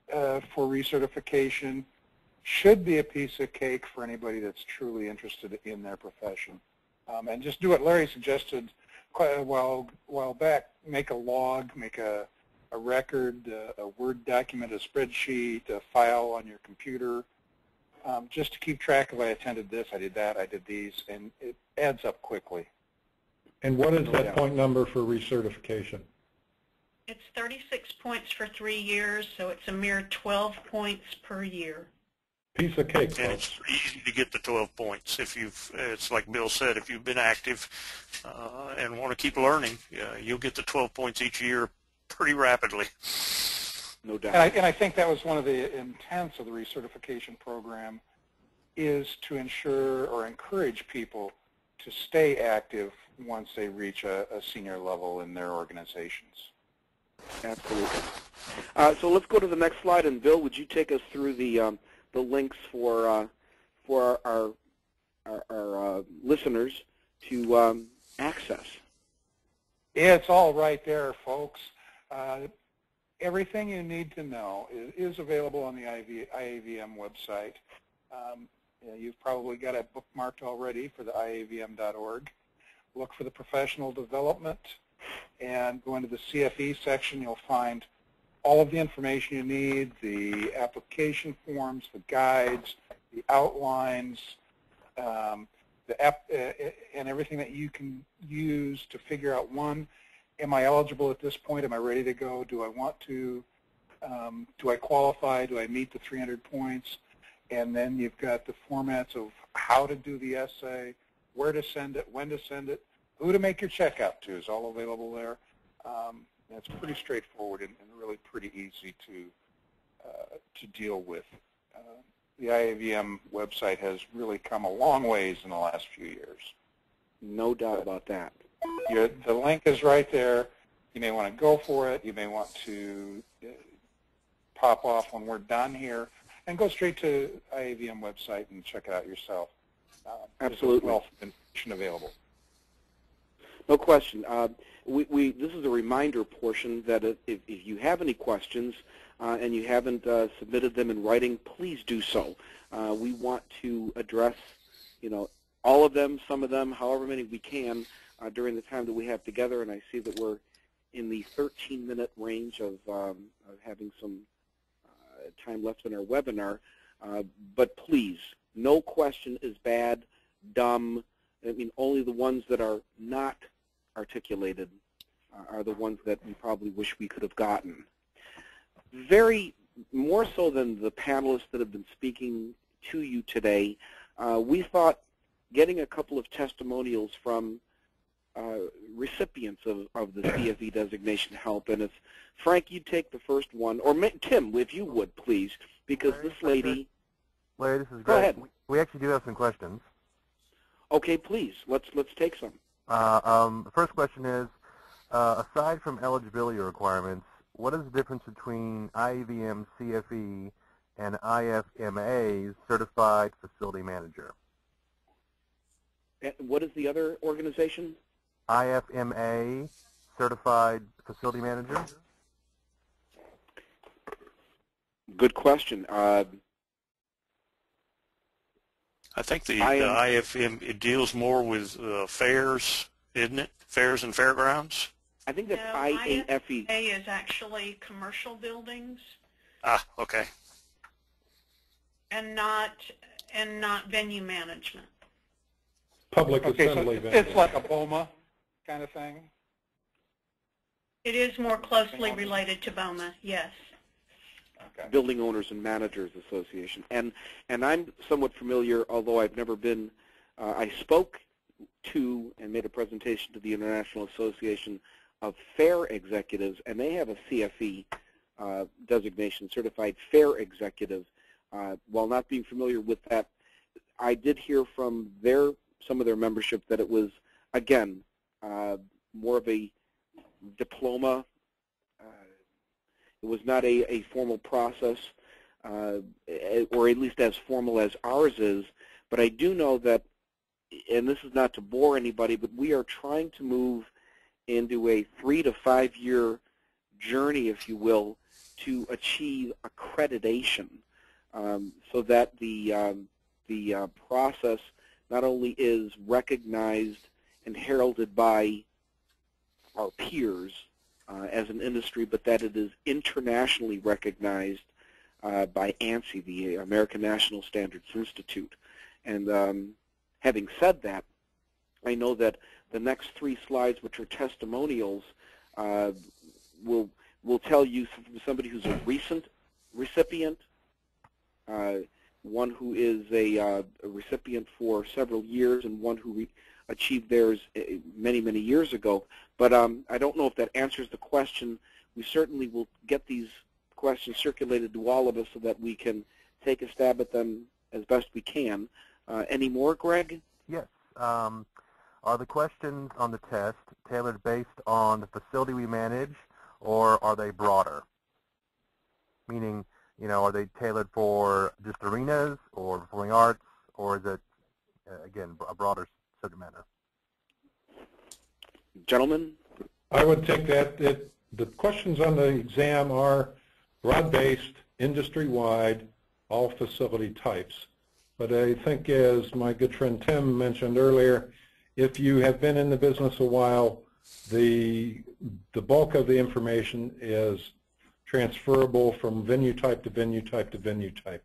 for recertification should be a piece of cake for anybody that's truly interested in their profession. And just do what Larry suggested quite a while back. Make a log, make a record, a Word document, a spreadsheet, a file on your computer, just to keep track of I attended this, I did that, I did these, and it adds up quickly. And what is that point number for recertification? It's 36 points for 3 years, so it's a mere 12 points per year. Piece of cake, And folks. it's easy to get the 12 points. If it's like Bill said, if you've been active and want to keep learning, you'll get the 12 points each year pretty rapidly. No doubt. And I think that was one of the intents of the recertification program, is to ensure or encourage people to stay active once they reach a senior level in their organizations. Absolutely. So let's go to the next slide, and Bill, would you take us through the links for our listeners to access? Yeah, it's all right there, folks. Everything you need to know is available on the IAVM website. You've probably got it bookmarked already for the IAVM.org. Look for the professional development, and go into the CFE section. You'll find all of the information you need, the application forms, the guides, the outlines, and everything that you can use to figure out, one, am I eligible at this point? Am I ready to go? Do I want to? Do I qualify? Do I meet the 300 points? And then you've got the formats of how to do the essay, where to send it, when to send it, who to make your check out to is all available there. It's pretty straightforward and really pretty easy to deal with. The IAVM website has really come a long ways in the last few years. No doubt about that. The link is right there. You may want to go for it. You may want to pop off when we're done here and go straight to IAVM website and check it out yourself. Absolutely. There's a wealth of information available. No question. This is a reminder portion that if you have any questions and you haven't submitted them in writing, please do so. We want to address, all of them, some of them, however many we can during the time that we have together. And I see that we're in the 13-minute range of having some time left in our webinar. But please, no question is bad, dumb. I mean, only the ones that are not articulated are the ones that we probably wish we could have gotten. More so than the panelists that have been speaking to you today, we thought getting a couple of testimonials from recipients of the CFE designation help. And if, Frank, you take the first one, or Tim, if you would, please, because this lady... Larry, this is Greg. Go ahead. We actually do have some questions. Okay, please. Let's take some. The first question is, aside from eligibility requirements, what is the difference between IAVM CFE and IFMA Certified Facility Manager? And what is the other organization? IFMA Certified Facility Manager. Good question. I think the IFM, it deals more with fairs, isn't it? Fairs and fairgrounds? I think that's No, IAFE. IFA is actually commercial buildings Ah, okay. and not venue management. Public Okay, assembly so venue. it's like a BOMA kind of thing? It is more closely related to BOMA, yes. Okay. Building Owners and Managers Association. And I'm somewhat familiar, although I've never been, I spoke to and made a presentation to the International Association of Fair Executives, and they have a CFE designation, Certified Fair Executive. While not being familiar with that, I did hear from some of their membership that it was, again, more of a diploma. It was not a formal process, or at least as formal as ours is, but I do know that, and this is not to bore anybody, but we are trying to move into a 3 to 5 year journey, if you will, to achieve accreditation, so that the process not only is recognized and heralded by our peers as an industry, but that it is internationally recognized by ANSI, the American National Standards Institute. And having said that, I know that the next 3 slides, which are testimonials, will tell you from somebody who's a recent recipient, one who is a recipient for several years, and one who achieved theirs many, many years ago. But I don't know if that answers the question. We certainly will get these questions circulated to all of us so that we can take a stab at them as best we can. Any more, Greg? Yes. Are the questions on the test tailored based on the facility we manage, or are they broader? Meaning, are they tailored for just arenas or performing arts, or is it, again, a broader subject matter? Gentlemen? I would take that the questions on the exam are broad-based, industry-wide, all facility types. But I think, as my good friend Tim mentioned earlier, if you have been in the business a while, the bulk of the information is transferable from venue type to venue type to venue type.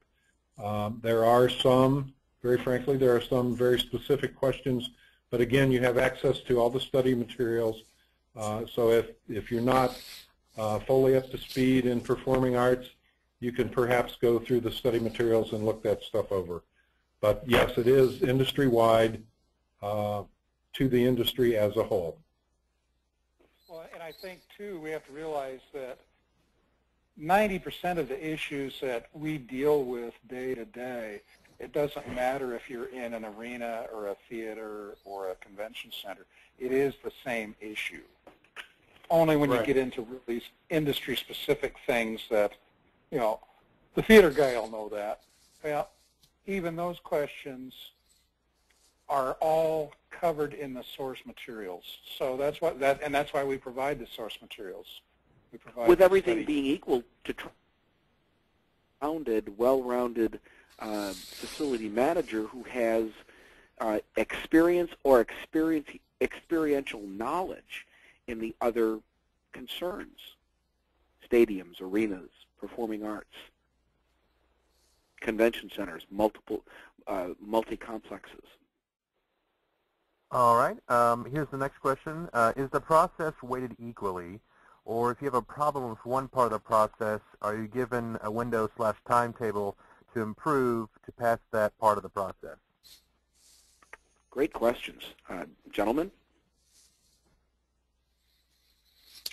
There are some, very frankly, there are some very specific questions, but again, you have access to all the study materials. So if you're not fully up to speed in performing arts, you can perhaps go through the study materials and look that stuff over. But yes, it is industry-wide to the industry as a whole. Well, and I think, too, we have to realize that 90% of the issues that we deal with day to day, it doesn't matter if you're in an arena or a theater or a convention center. It is the same issue. Only when you get into really industry-specific things that, the theater guy will know that. Well, even those questions are all covered in the source materials. So that's why we provide the source materials. We provide with everything being equal, to well-rounded facility manager who has experience or experiential knowledge in the other concerns: stadiums, arenas, performing arts, convention centers, multi-complexes. All right. Here's the next question. Is the process weighted equally, or if you have a problem with one part of the process, are you given a window/timetable to improve to pass that part of the process? Great questions. Gentlemen?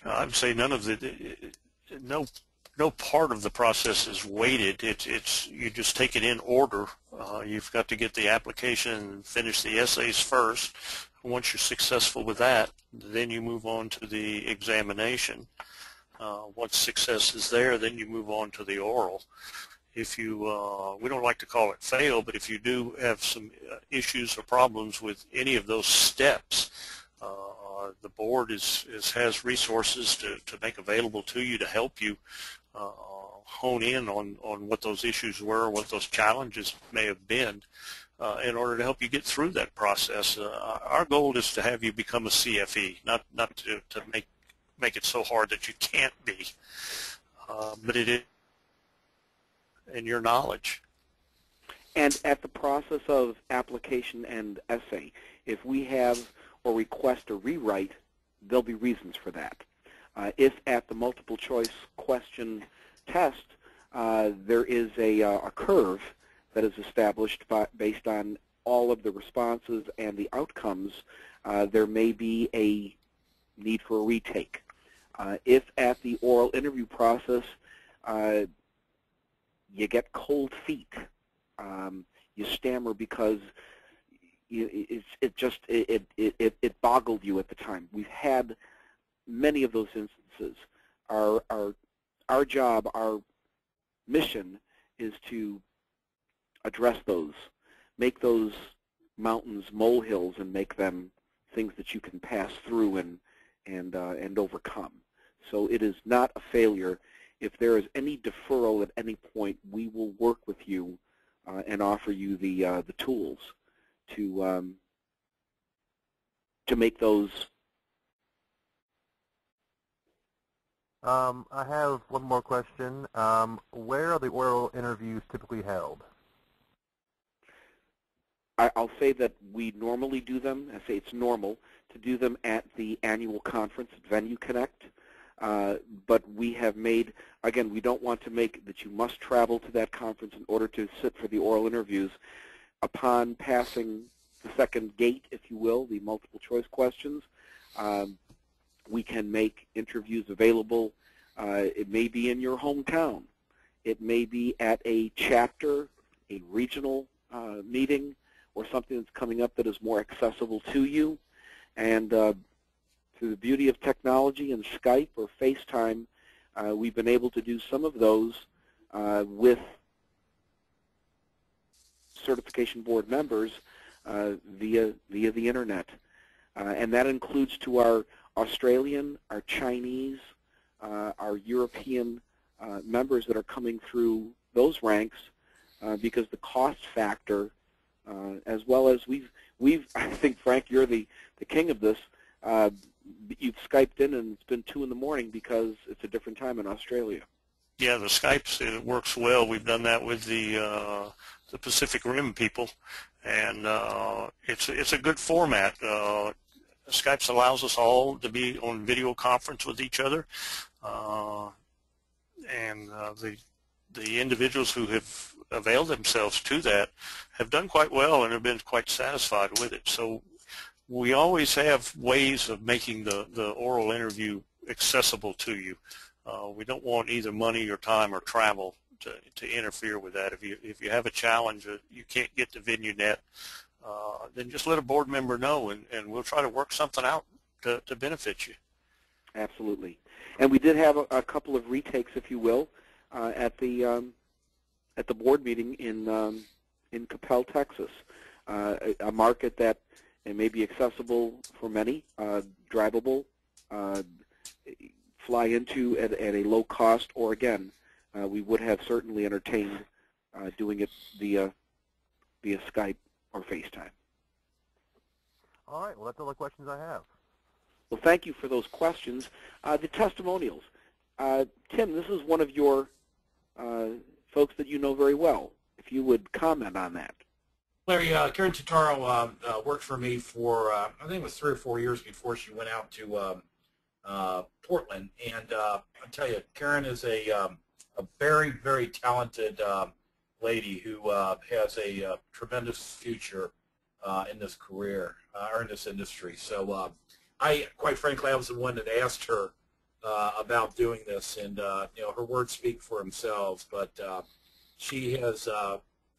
I would say no part of the process is weighted. It's you just take it in order. You've got to get the application and finish the essays first. Once you're successful with that, then you move on to the examination. Once success is there, then you move on to the oral. If you, we don't like to call it fail, but if you do have some issues or problems with any of those steps, the board has resources to make available to you to help you hone in on what those issues were, what those challenges may have been, in order to help you get through that process. Our goal is to have you become a CFE, not to make it so hard that you can't be, but it is in your knowledge. And at the process of application and essay, if we have or request a rewrite, there'll be reasons for that. If at the multiple choice question test, there is a curve that is established based on all of the responses and the outcomes, there may be a need for a retake. If at the oral interview process you get cold feet, you stammer because it boggled you at the time. We've had many of those instances. Our job, our mission is to address those, make those mountains molehills, and make them things that you can pass through and overcome. So it is not a failure. If there is any deferral at any point, we will work with you and offer you the tools to make those. I have one more question. Where are the oral interviews typically held? I'll say that we normally do them. I say it's normal to do them at the annual conference at Venue Connect. But we have made, again, we don't want to make that you must travel to that conference in order to sit for the oral interviews. Upon passing the second gate, if you will, the multiple choice questions, we can make interviews available. It may be in your hometown. It may be at a chapter, a regional meeting, or something that's coming up that is more accessible to you. And through the beauty of technology and Skype or FaceTime, we've been able to do some of those with certification board members via the internet. And that includes to our Australian, our Chinese, our European members that are coming through those ranks, because the cost factor, as well as we've I think, Frank, you're the king of this. You've Skyped in and it's been 2 in the morning because it's a different time in Australia. Yeah, the Skypes, it works well. We've done that with the Pacific Rim people, and it's a good format. Skype allows us all to be on video conference with each other, and the individuals who have availed themselves to that have done quite well and have been quite satisfied with it. So we always have ways of making the oral interview accessible to you. We don't want either money or time or travel to interfere with that. If you have a challenge that you can't get to VenueNet, then just let a board member know, and we'll try to work something out to benefit you. Absolutely. And we did have a couple of retakes, if you will, at the board meeting in Capel, Texas, a market that it may be accessible for many, drivable, fly into at a low cost, or again, we would have certainly entertained doing it via Skype or FaceTime. All right. Well, that's all the questions I have. Well, thank you for those questions. The testimonials. Tim, this is one of your folks that you know very well. If you would comment on that. Larry, Karen Totaro worked for me for, I think it was 3 or 4 years before she went out to Portland. And I'll tell you, Karen is a very, very talented lady who has a tremendous future in this career or in this industry. So quite frankly, I was the one that asked her about doing this, and her words speak for themselves. But she has,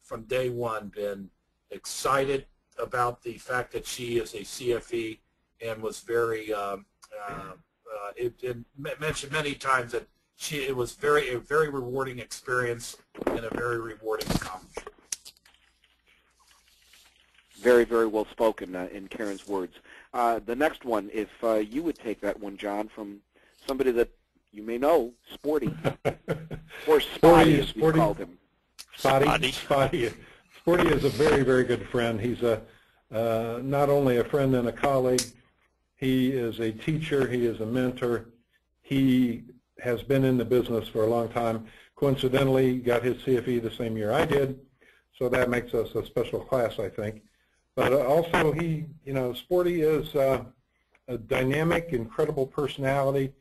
from day one, been excited about the fact that she is a CFE, and was very it mentioned many times that it was a very rewarding experience and a very rewarding accomplishment. Very, very well spoken in Karen's words. The next one, if you would take that one, John, from somebody that you may know, Sporty, or Spotty, as we called him. Spotty. Sporty is a very, very good friend. He's not only a friend and a colleague, he is a teacher, he is a mentor. He has been in the business for a long time. Coincidentally, got his CFE the same year I did, so that makes us a special class, I think. But also, Sporty is a dynamic, incredible personality,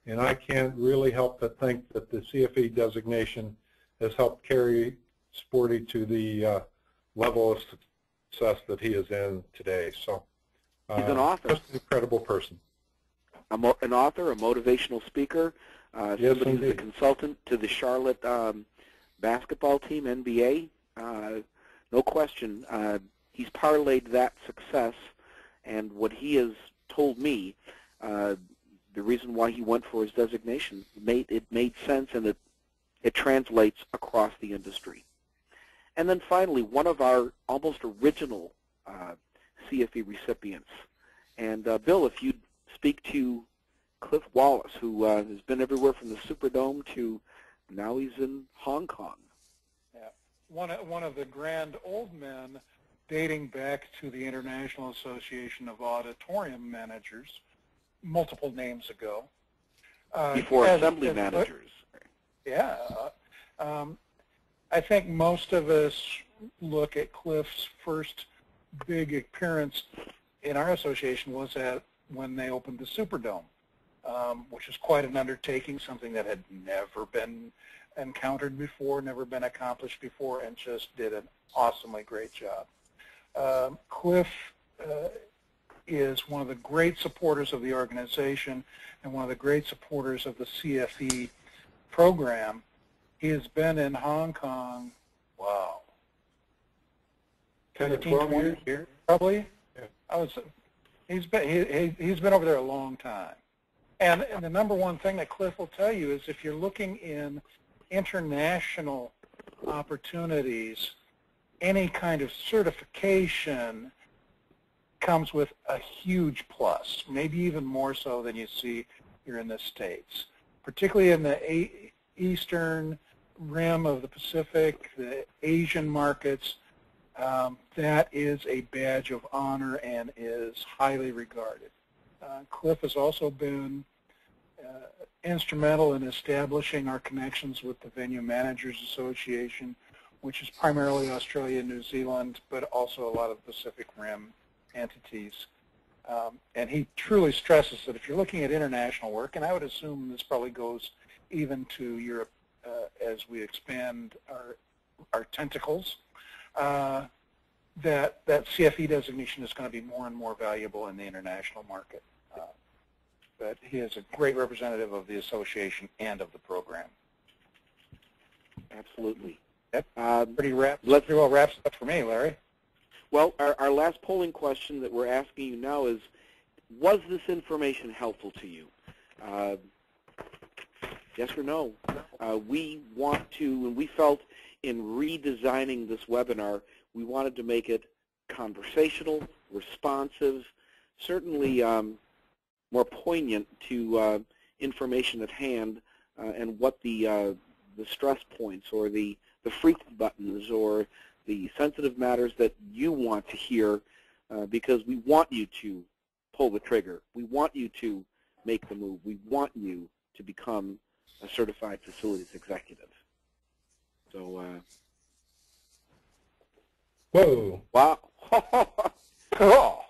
and I can't really help but think that the CFE designation has helped carry Sporty to the level of success that he is in today. So he's an author. Just an incredible person. An author, a motivational speaker, yes, somebody who's a consultant to the Charlotte basketball team, NBA. No question. He's parlayed that success, and what he has told me, the reason why he went for his designation, it made sense, and it translates across the industry. And then finally, one of our almost original CFE recipients. And Bill, if you'd speak to Cliff Wallace, who has been everywhere from the Superdome to now he's in Hong Kong. Yeah, one of the grand old men, dating back to the International Association of Auditorium Managers, multiple names ago. Before assembly managers. Yeah. I think most of us look at Cliff's first big appearance in our association was when they opened the Superdome, which is quite an undertaking, something that had never been encountered before, never been accomplished before, and just did an awesomely great job. Cliff is one of the great supporters of the organization and one of the great supporters of the CFE program. He has been in Hong Kong, wow, 10 or 12 years, probably. Yeah. He's been over there a long time. And the number one thing that Cliff will tell you is if you're looking in international opportunities, any kind of certification comes with a huge plus, maybe even more so than you see here in the States, particularly in the eastern rim of the Pacific, the Asian markets. That is a badge of honor and is highly regarded. Cliff has also been instrumental in establishing our connections with the Venue Managers Association, which is primarily Australia and New Zealand, but also a lot of Pacific Rim entities. And he truly stresses that if you're looking at international work, and I would assume this probably goes even to Europe as we expand our tentacles, that CFE designation is going to be more and more valuable in the international market. But he is a great representative of the association and of the program. Absolutely. That pretty well wraps up for me, Larry. Well, our last polling question that we're asking you now is, was this information helpful to you? Yes or no? We want to, and we felt in redesigning this webinar, we wanted to make it conversational, responsive, certainly more poignant to information at hand and what the stress points or the freak buttons or the sensitive matters that you want to hear, because we want you to pull the trigger. We want you to make the move. We want you to become a certified facilities executive. So, whoa. wow. Cool.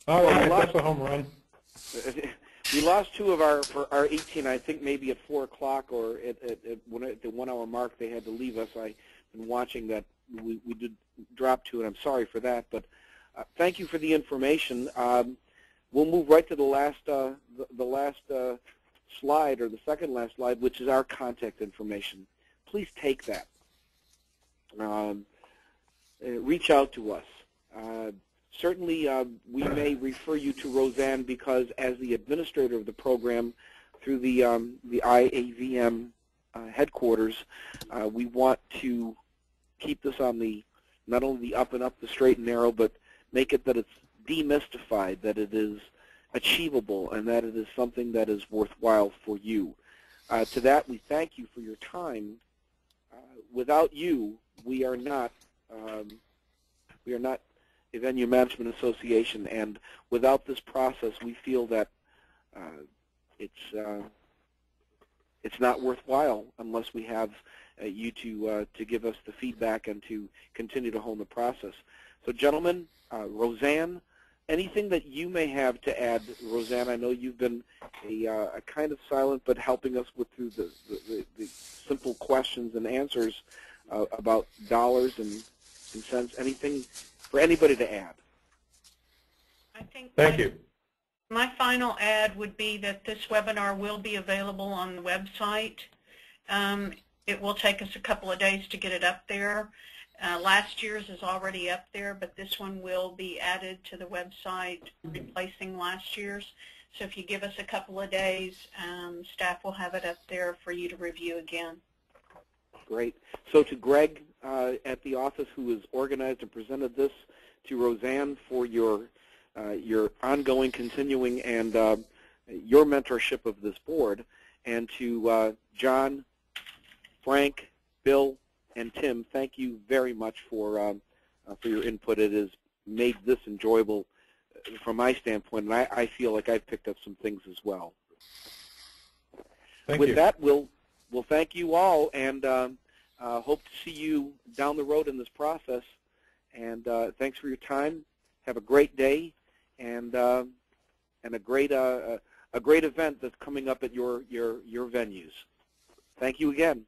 All right, that's a home run. We lost two of our 18, I think maybe at 4 o'clock or at the 1 hour mark they had to leave us. I've been watching that. We did drop 2, and I'm sorry for that. But thank you for the information. We'll move right to the last slide, or the second last slide, which is our contact information. Please take that. Reach out to us. Certainly, we may refer you to Roseanne because, as the administrator of the program through the IAVM headquarters, we want to keep this on the not only the up and up, the straight and narrow, but make it that it's demystified, that it is achievable, and that it is something that is worthwhile for you. To that, we thank you for your time. Without you, we are not a venue management association, and without this process, we feel that it's not worthwhile unless we have you to give us the feedback and to continue to hone the process. So, gentlemen, Roseanne, anything that you may have to add? Roseanne, I know you've been a kind of silent, but helping us with through the simple questions and answers about dollars and cents. Anything for anybody to add? I think Thank you. My final add would be that this webinar will be available on the website. It will take us a couple of days to get it up there. Last year's is already up there, but this one will be added to the website, replacing last year's. So if you give us a couple of days, staff will have it up there for you to review again. Great. So to Greg at the office, who has organized and presented this, to Roseanne for your ongoing, continuing, and your mentorship of this board, and to John, Frank, Bill, and Tim, thank you very much for your input. It has made this enjoyable from my standpoint, and I feel like I've picked up some things as well. Thank With you. that, we'll thank you all, and hope to see you down the road in this process. And thanks for your time. Have a great day, and a great event that's coming up at your venues. Thank you again.